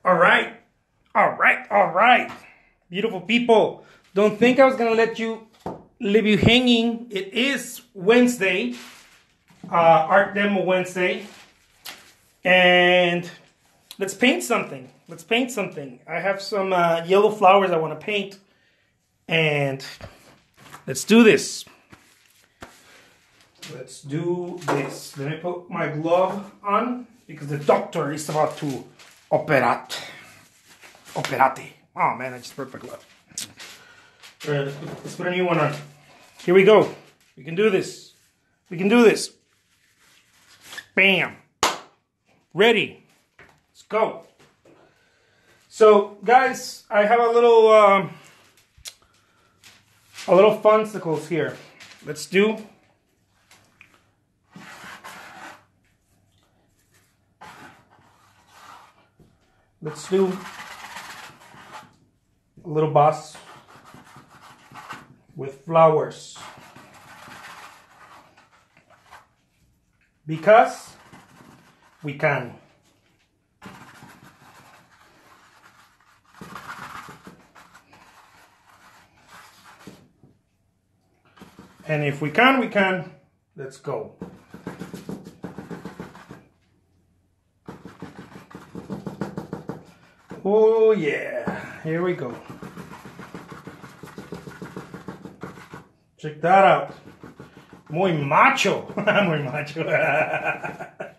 All right. All right. Beautiful people. Don't think I was going to leave you hanging. It is Wednesday, Art Demo Wednesday. And let's paint something. I have some yellow flowers I want to paint. And let's do this. Let me put my glove on because the doctor is about to operate. Oh man, I just broke my glove. Let's put a new one on. Here we go. We can do this. Bam. Ready. Let's go. So guys, I have a little funsicles here. Let's do a little bus with flowers because we can. And if we can, we can. Let's go. Oh yeah, here we go. Check that out. Muy macho. Muy macho. I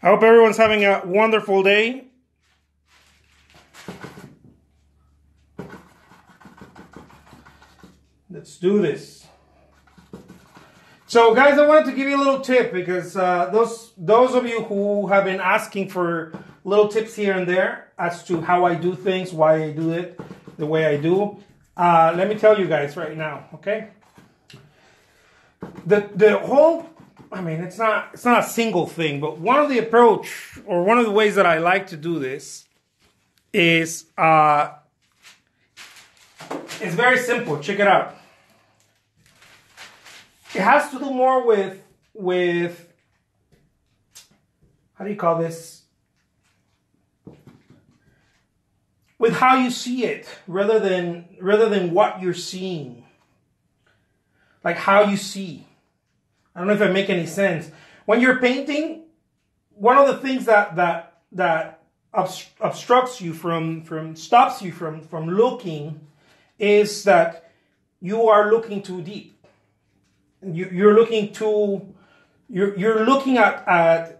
hope everyone's having a wonderful day. Let's do this. So guys, I wanted to give you a little tip because those of you who have been asking for little tips here and there as to how I do things, why I do it the way I do. Let me tell you guys right now, okay? The whole, I mean, it's not a single thing, but one of the approach or one of the ways that I like to do this is it's very simple. Check it out. It has to do more with how do you call this? With how you see it, rather than what you're seeing. Like how you see. I don't know if I make any sense. When you're painting, one of the things that obstructs you stops you from looking is that you are looking too deep. You're looking at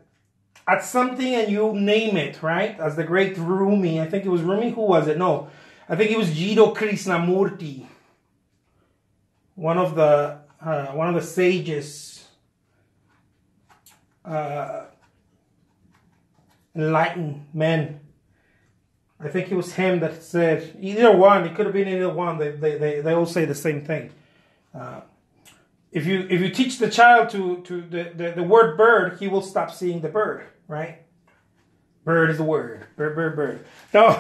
something and you name it, right? As the great Rumi, I think it was Rumi, who was it? No, I think it was Jiddu Krishnamurti, one of the sages, enlightened men. I think it was him that said, either one, it could have been either one. They all say the same thing. If you teach the child to the word bird, he will stop seeing the bird, right? Bird is the word. Bird. No,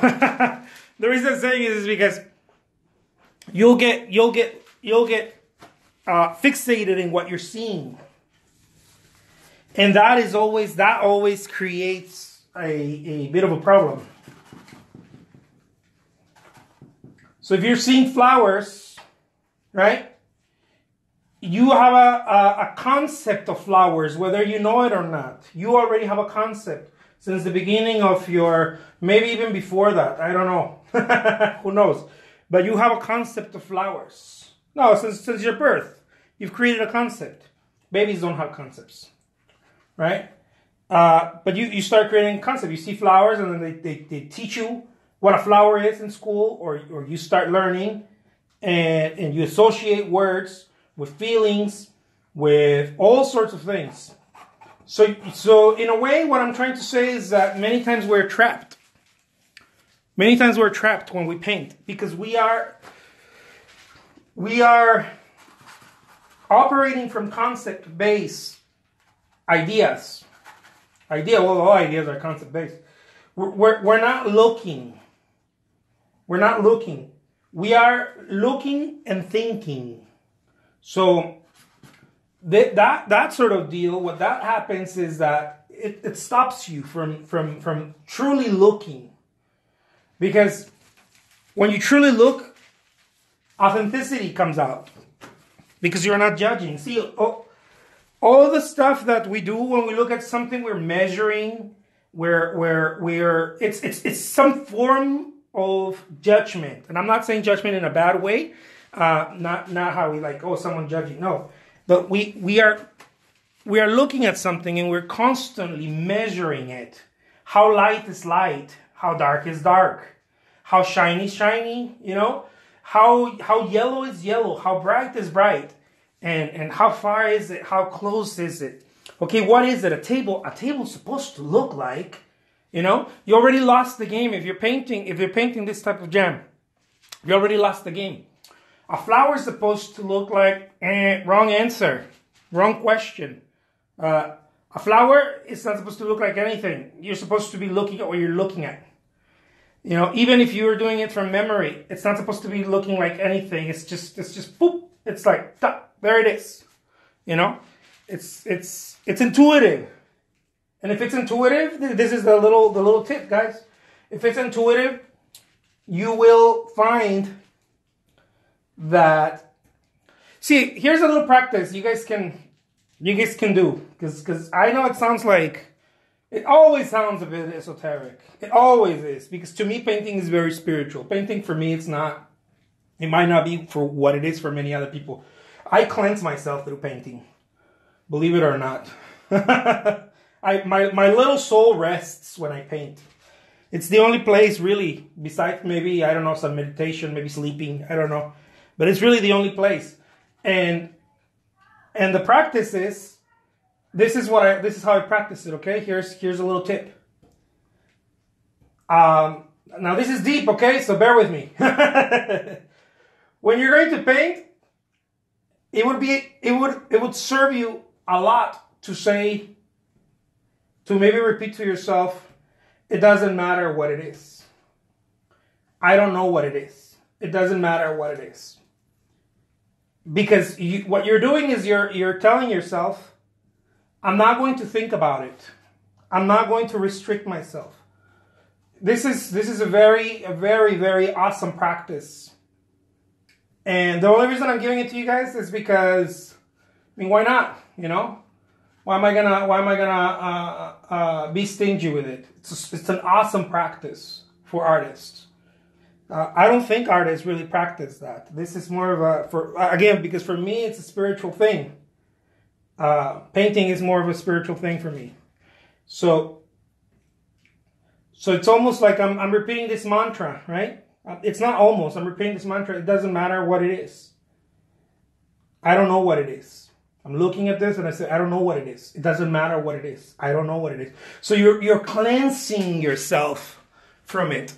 the reason I'm saying is because you'll get fixated in what you're seeing, and that always creates a bit of a problem. So if you're seeing flowers, right? You have a concept of flowers, whether you know it or not. You already have a concept since the beginning of maybe even before that. I don't know. Who knows? But you have a concept of flowers. No, since your birth, you've created a concept. Babies don't have concepts, right? But you start creating a concept. You see flowers and then they teach you what a flower is in school, or you start learning and you associate words with feelings, with all sorts of things. So in a way, what I'm trying to say is that many times we're trapped. Many times we're trapped when we paint because we are operating from concept-based ideas. Well, all ideas are concept-based. We're not looking. We are looking and thinking. So that sort of deal, what that happens is that it stops you from truly looking. Because when you truly look, authenticity comes out. Because you're not judging. See, all the stuff that we do when we look at something, we're measuring, it's some form of judgment. And I'm not saying judgment in a bad way. Not how we like, oh, someone judging. No. But we are looking at something and we're constantly measuring it. How light is light, how dark is dark, how shiny is shiny, you know, how yellow is yellow, how bright is bright, and how far is it, how close is it? Okay, what is it? A table's supposed to look like, you know, you already lost the game if you're painting this type of jam. You already lost the game. A flower is supposed to look like, wrong answer, wrong question. A flower is not supposed to look like anything. You're supposed to be looking at what you're looking at. You know, even if you were doing it from memory, it's not supposed to be looking like anything. It's just boop. It's like, there it is. You know, it's intuitive. And if it's intuitive, this is the little tip, guys. If it's intuitive, you will find that. See, here's a little practice you guys can do, because I know it always sounds a bit esoteric. It always is, because to me painting is very spiritual. Painting for me, it might not be for what it is for many other people. I cleanse myself through painting, believe it or not. My little soul rests when I paint. It's the only place really, besides maybe, I don't know, some meditation, maybe sleeping, I don't know. But it's really the only place. And the practice is, this is how I practice it, okay? Here's a little tip. Now this is deep, okay? So bear with me. When you're going to paint, it would serve you a lot to maybe repeat to yourself, it doesn't matter what it is. I don't know what it is. It doesn't matter what it is. Because what you're doing is you're telling yourself, I'm not going to think about it. I'm not going to restrict myself. This is a very, very awesome practice. And the only reason I'm giving it to you guys is because, I mean, why not? You know, why am I gonna be stingy with it? It's an awesome practice for artists. I don't think artists really practice that. This is more of because for me it's a spiritual thing. Painting is more of a spiritual thing for me. So it's almost like I'm repeating this mantra, right? It's not almost. I'm repeating this mantra. It doesn't matter what it is. I don't know what it is. I'm looking at this and I say, I don't know what it is. It doesn't matter what it is. I don't know what it is. So you're cleansing yourself from it.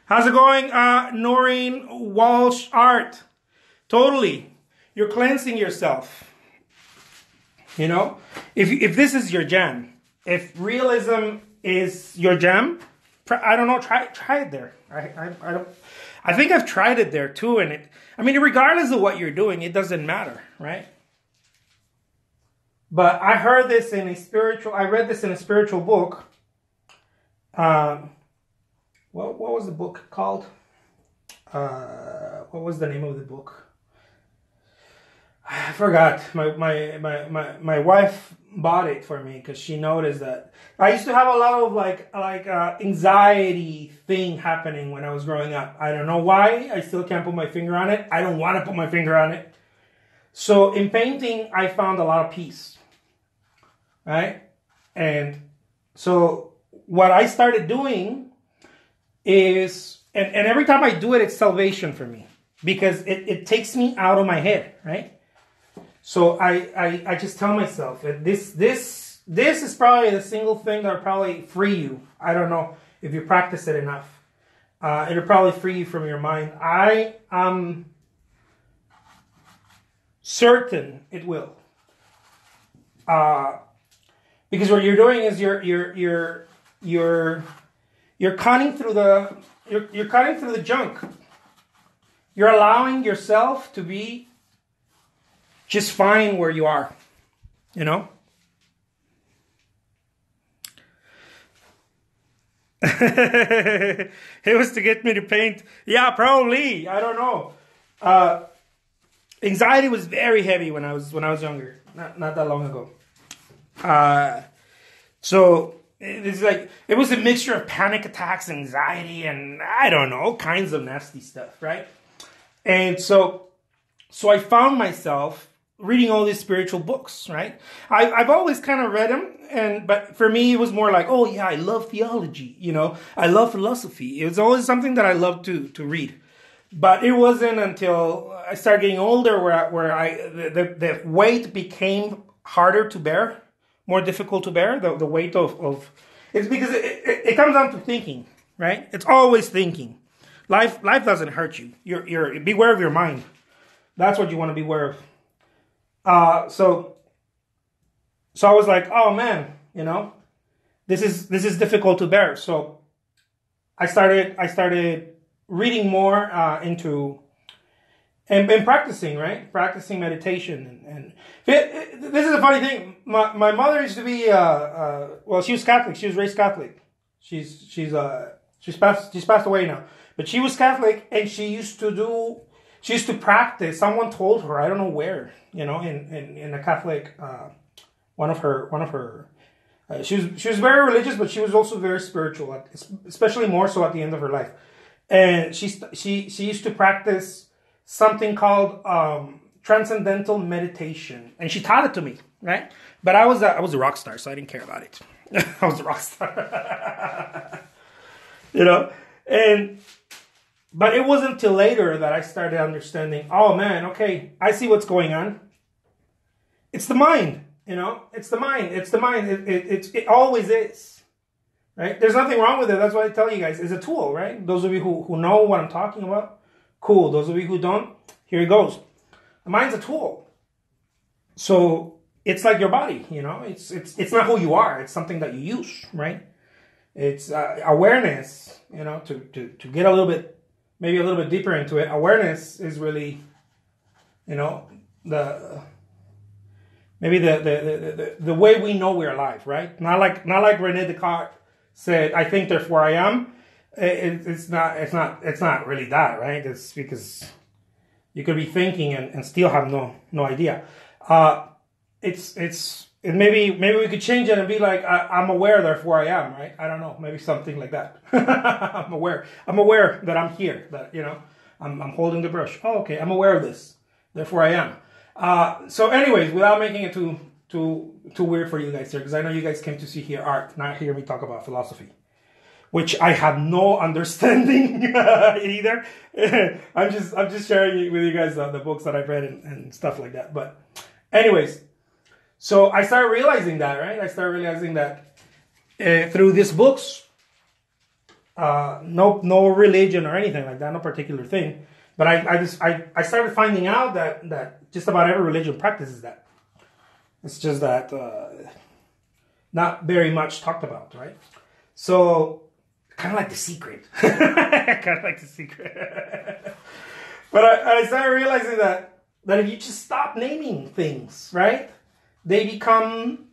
How's it going, Noreen Walsh Art? Totally. You're cleansing yourself. You know? If this is your jam, if realism is your jam, I don't know, try it there. I think I've tried it there too, and regardless of what you're doing, it doesn't matter, right? But I read this in a spiritual book. What was the book called? What was the name of the book? I forgot. My wife bought it for me because she noticed that I used to have a lot of anxiety thing happening when I was growing up. I don't know why. I still can't put my finger on it. I don't want to put my finger on it. So in painting, I found a lot of peace, right? And so what I started doing is, and every time I do it, it's salvation for me because it takes me out of my head, right? So I just tell myself that this is probably the single thing that will probably free you. I don't know if you practice it enough. It'll probably free you from your mind. I am certain it will. Because what you're doing is you're cutting through the junk. You're allowing yourself to be just fine where you are. you know? It was to get me to paint. Yeah, probably. I don't know. Anxiety was very heavy when I was younger. Not that long ago. So it's like it was a mixture of panic attacks, anxiety, and I don't know, all kinds of nasty stuff, right? And so I found myself reading all these spiritual books, right? I've always kind of read them, but for me it was more like, oh yeah, I love theology, you know, I love philosophy. It was always something that I loved to read. But it wasn't until I started getting older where the weight became harder to bear, more difficult to bear. The weight of it's because it comes down to thinking, right? It's always thinking. Life doesn't hurt you. You're beware of your mind. That's what you want to beware of. So I was like, oh man, you know, this is difficult to bear. So I started reading more into and practicing, right? Practicing meditation and this is a funny thing. My mother used to be well, she was Catholic. She was raised Catholic. She's passed away now, but she was Catholic, and she used to practice. Someone told her, I don't know where, you know, in a Catholic one of her. She was very religious, but she was also very spiritual, especially more so at the end of her life. And she used to practice something called transcendental meditation, and she taught it to me, right? But I was a rock star, so I didn't care about it. I was a rock star, you know. But it wasn't until later that I started understanding. Oh man, okay, I see what's going on. It's the mind, you know. It's the mind. It's the mind. It always is. Right? There's nothing wrong with it. That's why I tell you guys. It's a tool, right? Those of you who know what I'm talking about, cool. Those of you who don't, here it goes. The mind's a tool. So it's like your body, you know? It's not who you are. It's something that you use, right? It's awareness, you know, to get maybe a little bit deeper into it. Awareness is really, you know, the way we know we're alive, right? Not like René Descartes said, I think, therefore I am. It's not really that, right? It's because you could be thinking and still have no idea. Maybe we could change it and be like, I'm aware, therefore I am, right? I don't know, maybe something like that. I'm aware that I'm here, that, you know, I'm holding the brush. Oh, okay, I'm aware of this, therefore I am. So anyways, without making it too weird for you guys here, because I know you guys came to see here art, not hear me talk about philosophy, which I have no understanding either. I'm just sharing with you guys the books that I've read and stuff like that. But anyways, so I started realizing that, right? I started realizing that through these books, no religion or anything like that, no particular thing. But I started finding out that just about every religion practices that. It's just that not very much talked about, right? So kind of like The Secret. Kind of like The Secret. But I started realizing that if you just stop naming things, right? They become,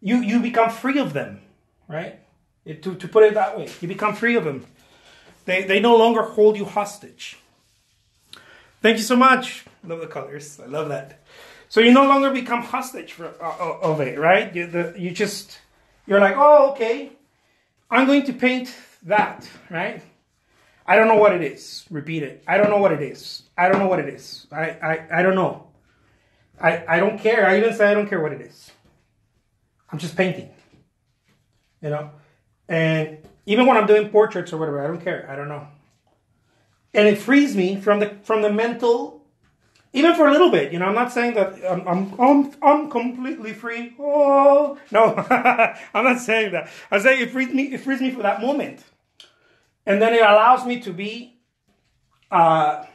you become free of them, right? To put it that way, you become free of them. They no longer hold you hostage. Thank you so much. Love the colors. I love that. So you no longer become hostage of it, right? You're like, oh, okay, I'm going to paint that, right? I don't know what it is. Repeat it. I don't know what it is. I don't know what it is. I don't know. I don't care. I even say I don't care what it is. I'm just painting, you know? And even when I'm doing portraits or whatever, I don't care. I don't know. And it frees me from the mental, even for a little bit, you know. I'm not saying that I'm completely free. Oh no, I'm not saying that. I'm saying it frees me for that moment, and then it allows me to be to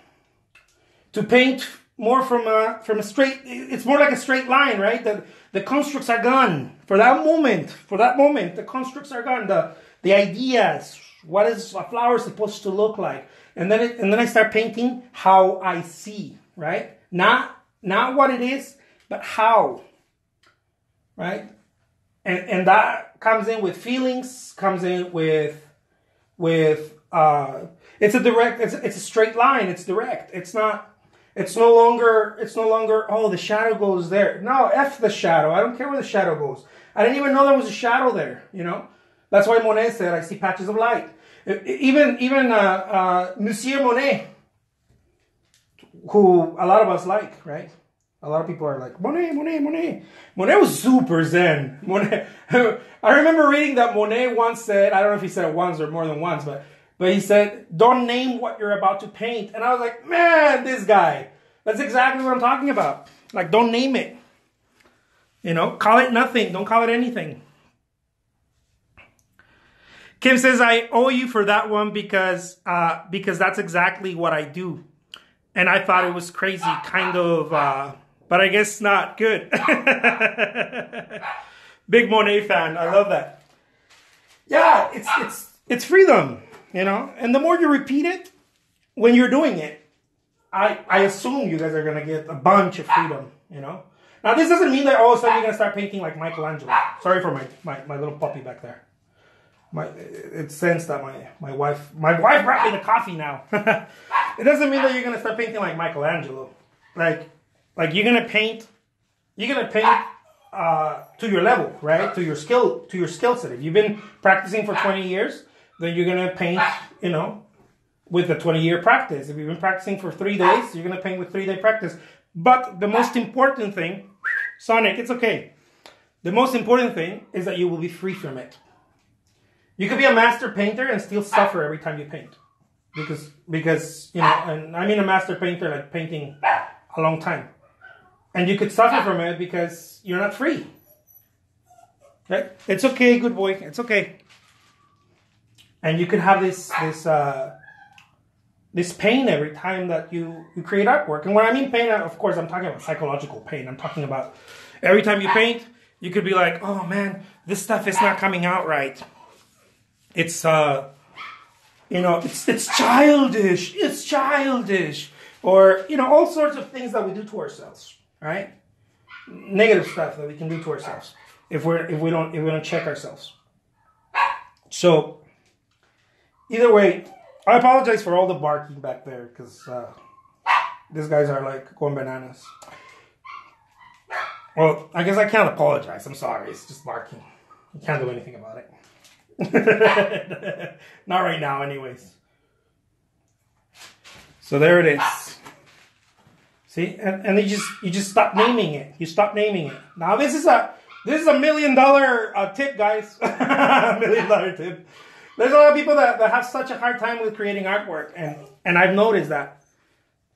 paint more from a straight. It's more like a straight line, right? The constructs are gone for that moment. For that moment, the constructs are gone. The ideas. What is a flower supposed to look like? And then I start painting how I see, right? Not what it is, but how. right? And that comes in with feelings, comes in with it's a straight line, it's direct. It's no longer oh, the shadow goes there. No, F the shadow. I don't care where the shadow goes. I didn't even know there was a shadow there, you know? That's why Monet said, I see patches of light. Even Monsieur Monet, who a lot of us like, right? A lot of people are like, Monet, Monet, Monet. Monet was super zen. Monet, I remember reading that Monet once said, I don't know if he said it once or more than once, but he said, don't name what you're about to paint. And I was like, man, this guy. That's exactly what I'm talking about. Like, don't name it. You know, call it nothing. Don't call it anything. Kim says, I owe you for that one because that's exactly what I do. And I thought it was crazy, kind of, but I guess not. Good. Big Monet fan. I love that. Yeah, it's freedom, you know? And the more you repeat it when you're doing it, I assume you guys are going to get a bunch of freedom, you know? Now, this doesn't mean that all of a sudden you're going to start painting like Michelangelo. Sorry for my little puppy back there. It sensed that my wife brought me the coffee now. It doesn't mean that you're gonna start painting like Michelangelo. Like you're gonna paint to your level, right? To your skill set. If you've been practicing for 20 years, then you're gonna paint, you know, with a 20-year practice. If you've been practicing for 3 days, you're gonna paint with 3-day practice. But the most important thing, Sonic, it's okay. The most important thing is that you will be free from it. You could be a master painter and still suffer every time you paint. Because you know, and I mean a master painter like painting a long time. And you could suffer from it because you're not free. Right? It's okay, good boy. It's okay. And you could have this pain every time that you create artwork. And when I mean pain, of course, I'm talking about psychological pain. I'm talking about every time you paint, you could be like, oh man, this stuff is not coming out right. It's, you know, it's childish. It's childish. Or, you know, all sorts of things that we do to ourselves, right? Negative stuff that we can do to ourselves if we don't check ourselves. So, either way, I apologize for all the barking back there because these guys are like going bananas. Well, I guess I can't apologize. I'm sorry. It's just barking. You can't do anything about it. Not right now, anyways. So there it is. See, and you just stop naming it. You stop naming it. Now this is a $1 million tip, guys. $1 million tip. There's a lot of people that have such a hard time with creating artwork, and I've noticed that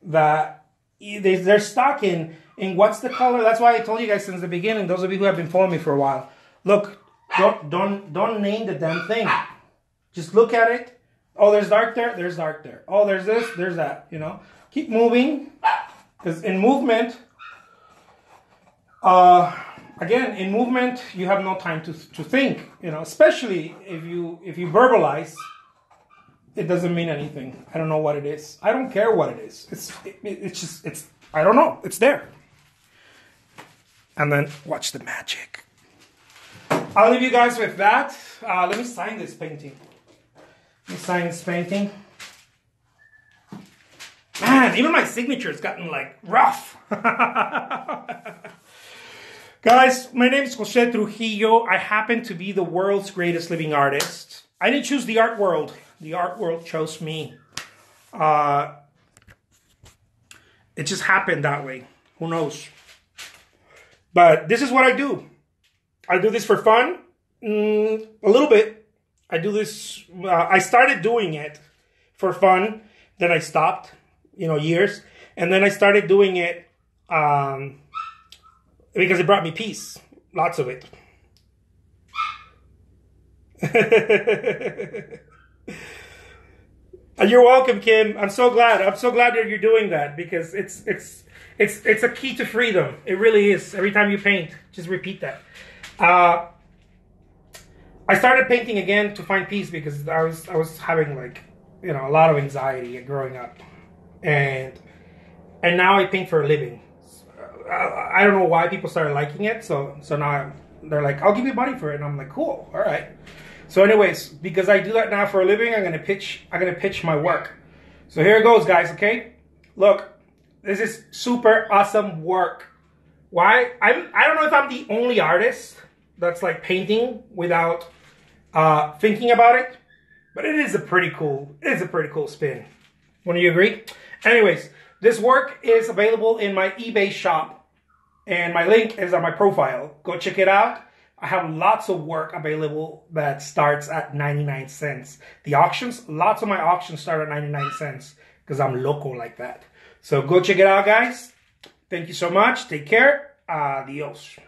they're stuck in what's the color. That's why I told you guys since the beginning. Those of you who have been following me for a while, look. Don't name the damn thing. Just look at it. Oh, there's dark there. There's dark there. Oh, there's this. There's that. You know, keep moving, because in movement, again, in movement, you have no time to think. You know, especially if you verbalize, it doesn't mean anything. I don't know what it is. I don't care what it is. It's I don't know. It's there. And then watch the magic. I'll leave you guys with that. Let me sign this painting. Man, even my signature has gotten like rough. Guys, my name is Jose Trujillo. I happen to be the world's greatest living artist. I didn't choose the art world. The art world chose me. It just happened that way. Who knows? But this is what I do. I do this for fun, a little bit. I do this, I started doing it for fun, then I stopped, you know, years. And then I started doing it because it brought me peace, lots of it. You're welcome, Kim. I'm so glad that you're doing that because it's a key to freedom. It really is. Every time you paint, just repeat that. I started painting again to find peace because I was having like, you know, a lot of anxiety growing up, and now I paint for a living. I don't know why people started liking it, so now they're like, I'll give you money for it. And I'm like, cool, all right. So anyways, because I do that now for a living, I'm gonna pitch my work. So here it goes, guys, okay? Look, this is super awesome work. Why? I don't know if I'm the only artist that's like painting without thinking about it, but it is a pretty cool spin. Wouldn't you agree? Anyways, this work is available in my eBay shop, and my link is on my profile. Go check it out. I have lots of work available that starts at 99 cents. The auctions, lots of my auctions start at 99 cents because I'm local like that. So go check it out, guys. Thank you so much. Take care. Adios.